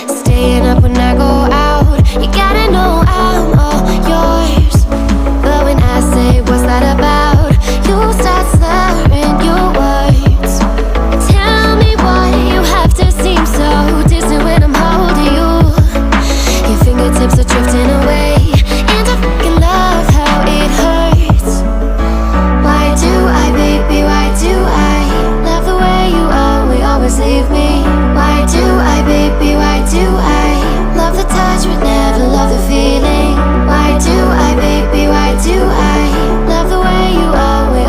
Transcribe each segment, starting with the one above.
Staying up when I go out, you gotta know I'm all yours. But when I say what's that about, you start slurring your words. Tell me why you have to seem so distant when I'm holding you. Your fingertips are drifting away, and I fucking love how it hurts. Why do I, baby, why do I love the way you always leave me? Why do I, baby, why do I love the touch but never love the feeling? Why do I, baby, why do I love the way you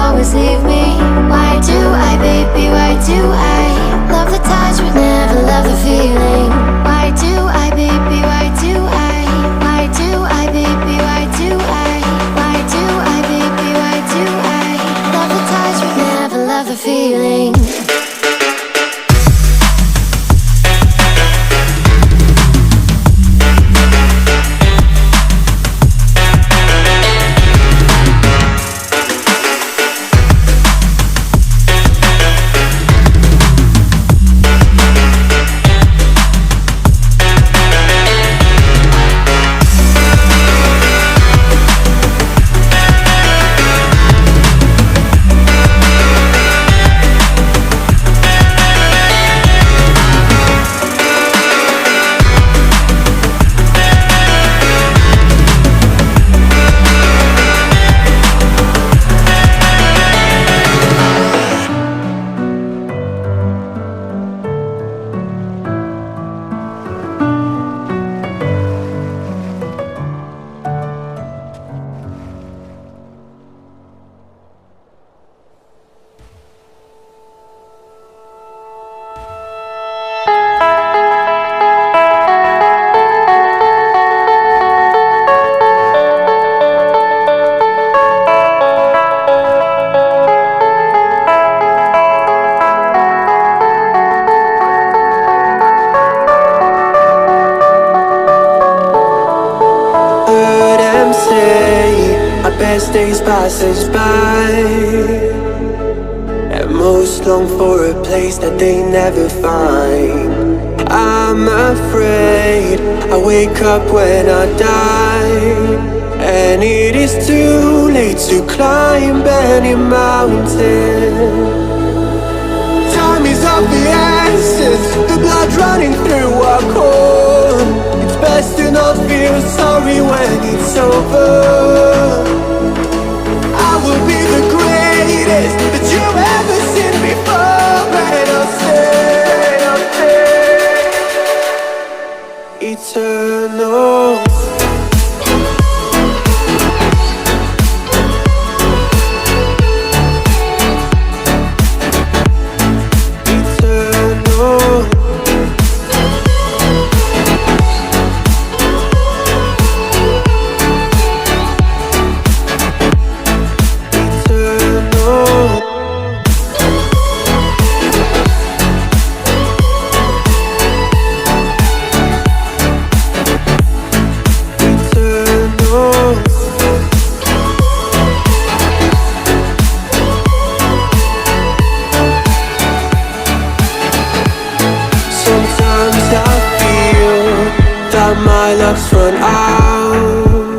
always leave me? Why do I, baby, why do I love the touch but never love the feeling? Why do I, baby, why do I? Why do I, baby, why do I? Why do I, baby, why do I love the touch but never love the feeling? Best days passes by, and most long for a place that they never find. I'm afraid I wake up when I die, and it is too late to climb any mountain. Time is of the essence, the blood running through our core. It's best to not feel sorry when it's over. I will be the greatest that you've ever seen before, and I'll stay eternal. My luck's run out.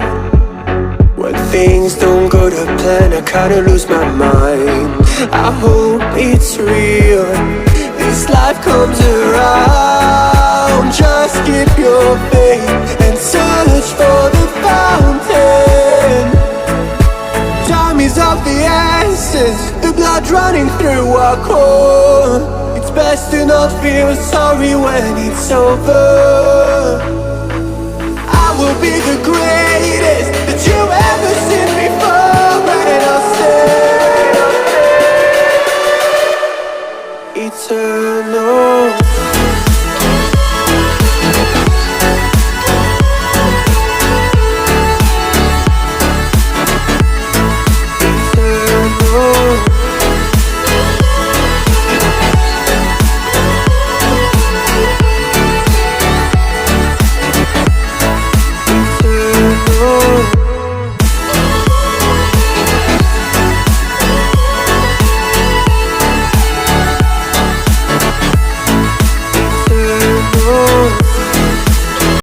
When things don't go to plan, I kinda lose my mind. I hope it's real, this life comes around. Just keep your faith and search for the fountain. Time is of the essence, the blood running through our core. It's best to not feel sorry when it's over.